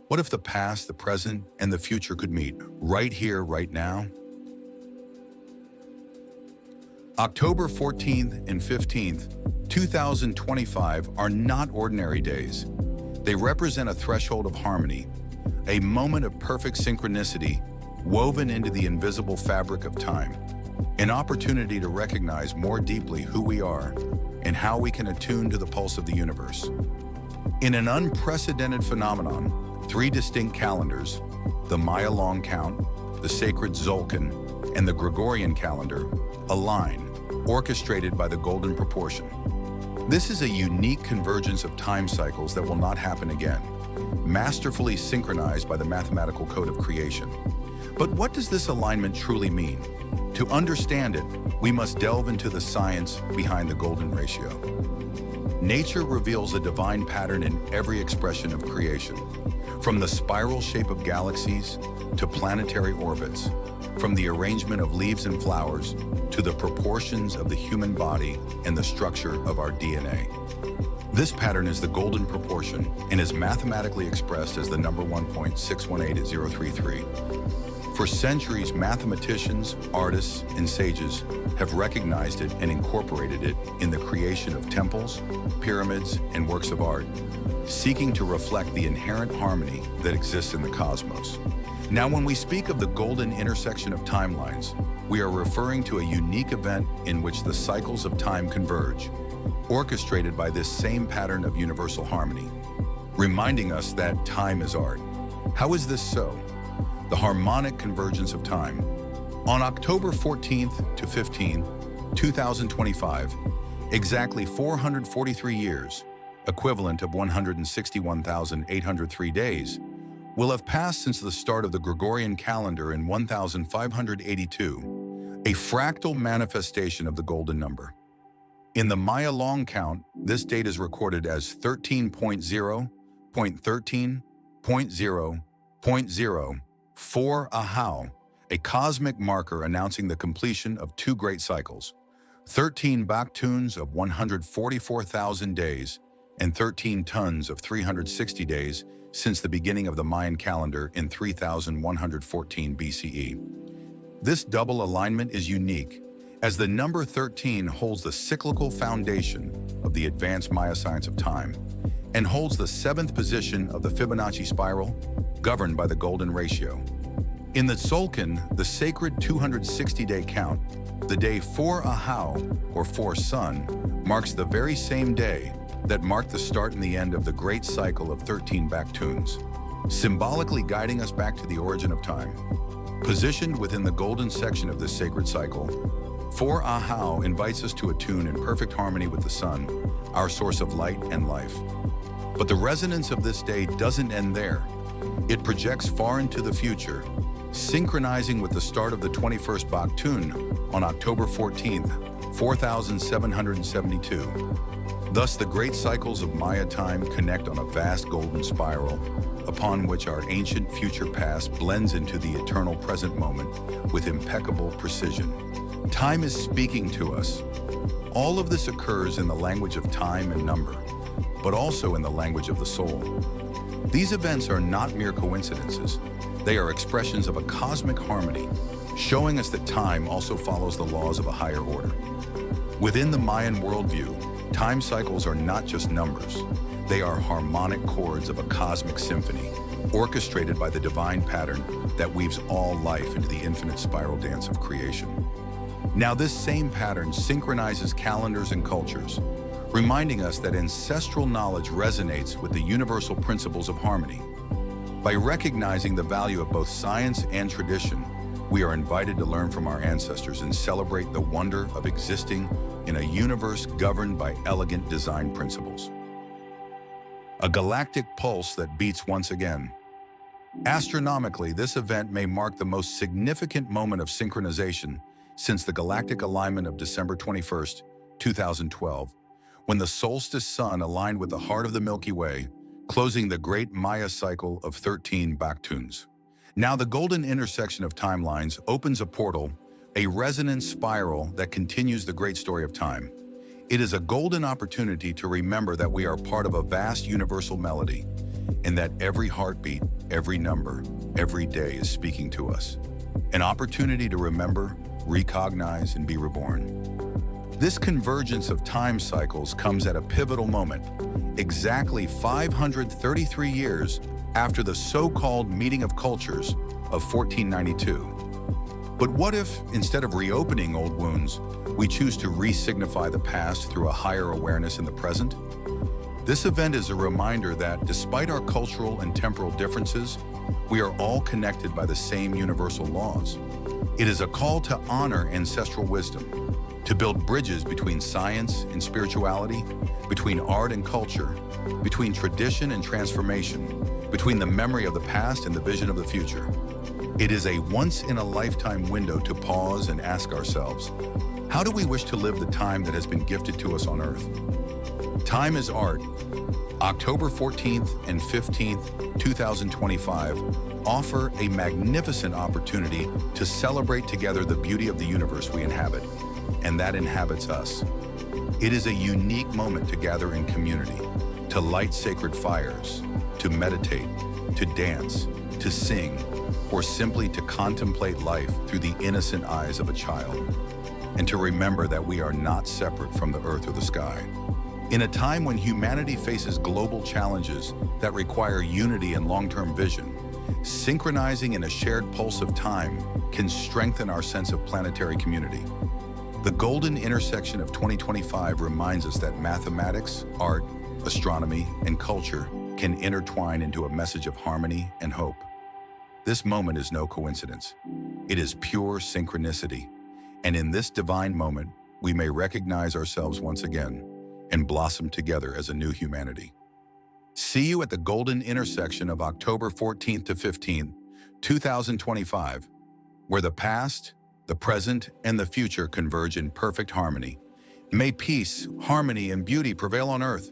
What if the past, the present, and the future could meet right here, right now? October 14th and 15th, 2025 are not ordinary days. They represent a threshold of harmony, a moment of perfect synchronicity woven into the invisible fabric of time, an opportunity to recognize more deeply who we are and how we can attune to the pulse of the universe. In an unprecedented phenomenon, 3 distinct calendars, the Mayan Long Count, the Sacred Tzolk'in, and the Gregorian calendar, align, orchestrated by the golden proportion. This is a unique convergence of time cycles that will not happen again, masterfully synchronized by the mathematical code of creation. But what does this alignment truly mean? To understand it, we must delve into the science behind the golden ratio. Nature reveals a divine pattern in every expression of creation, from the spiral shape of galaxies to planetary orbits, from the arrangement of leaves and flowers to the proportions of the human body and the structure of our DNA. This pattern is the golden proportion and is mathematically expressed as the number 1.618033. For centuries, mathematicians, artists, and sages have recognized it and incorporated it in the creation of temples, pyramids, and works of art, seeking to reflect the inherent harmony that exists in the cosmos. Now, when we speak of the golden intersection of timelines, we are referring to a unique event in which the cycles of time converge, orchestrated by this same pattern of universal harmony, reminding us that time is art. How is this so? The harmonic convergence of time. On October 14th to 15th, 2025, exactly 443 years, equivalent of 161,803 days, will have passed since the start of the Gregorian calendar in 1582, a fractal manifestation of the golden number. In the Mayan Long Count, this date is recorded as 13.0.13.0.0 Ahau, a cosmic marker announcing the completion of 2 great cycles, 13 baktuns of 144,000 days and 13 tons of 360 days since the beginning of the Mayan calendar in 3114 BCE. This double alignment is unique, as the number 13 holds the cyclical foundation of the advanced Maya science of time and holds the 7th position of the Fibonacci spiral, governed by the golden ratio. In the Tzolk'in, the sacred 260-day count, the day 4 Ahau, or 4 Sun, marks the very same day that marked the start and the end of the great cycle of 13 baktuns, symbolically guiding us back to the origin of time. Positioned within the golden section of this sacred cycle, 4 Ahau invites us to attune in perfect harmony with the sun, our source of light and life. But the resonance of this day doesn't end there. It projects far into the future, synchronizing with the start of the 21st Baktun on October 14th, 4772. Thus, the great cycles of Maya time connect on a vast golden spiral, upon which our ancient future past blends into the eternal present moment with impeccable precision. Time is speaking to us. All of this occurs in the language of time and number, but also in the language of the soul. These events are not mere coincidences. They are expressions of a cosmic harmony, showing us that time also follows the laws of a higher order. Within the Mayan worldview, time cycles are not just numbers. They are harmonic chords of a cosmic symphony, orchestrated by the divine pattern that weaves all life into the infinite spiral dance of creation. Now, this same pattern synchronizes calendars and cultures, reminding us that ancestral knowledge resonates with the universal principles of harmony. By recognizing the value of both science and tradition, we are invited to learn from our ancestors and celebrate the wonder of existing in a universe governed by elegant design principles. A galactic pulse that beats once again. Astronomically, this event may mark the most significant moment of synchronization since the galactic alignment of December 21st, 2012, when the solstice sun aligned with the heart of the Milky Way, closing the great Maya cycle of 13 baktuns. Now, the golden intersection of timelines opens a portal, a resonant spiral that continues the great story of time. It is a golden opportunity to remember that we are part of a vast universal melody, and that every heartbeat, every number, every day is speaking to us. An opportunity to remember, recognize, and be reborn. This convergence of time cycles comes at a pivotal moment, exactly 533 years after the so-called Meeting of Cultures of 1492. But what if, instead of reopening old wounds, we choose to re-signify the past through a higher awareness in the present? This event is a reminder that, despite our cultural and temporal differences, we are all connected by the same universal laws. It is a call to honor ancestral wisdom, to build bridges between science and spirituality, between art and culture, between tradition and transformation, between the memory of the past and the vision of the future. It is a once-in-a-lifetime window to pause and ask ourselves, how do we wish to live the time that has been gifted to us on Earth? Time is Art. October 14th and 15th, 2025, offer a magnificent opportunity to celebrate together the beauty of the universe we inhabit, and that inhabits us. It is a unique moment to gather in community, to light sacred fires, to meditate, to dance, to sing, or simply to contemplate life through the innocent eyes of a child, and to remember that we are not separate from the earth or the sky. In a time when humanity faces global challenges that require unity and long-term vision, synchronizing in a shared pulse of time can strengthen our sense of planetary community. The golden intersection of 2025 reminds us that mathematics, art, astronomy, and culture can intertwine into a message of harmony and hope. This moment is no coincidence. It is pure synchronicity. And in this divine moment, we may recognize ourselves once again and blossom together as a new humanity. See you at the golden intersection of October 14th to 15th, 2025, where the past, the present, and the future converge in perfect harmony. May peace, harmony, and beauty prevail on Earth.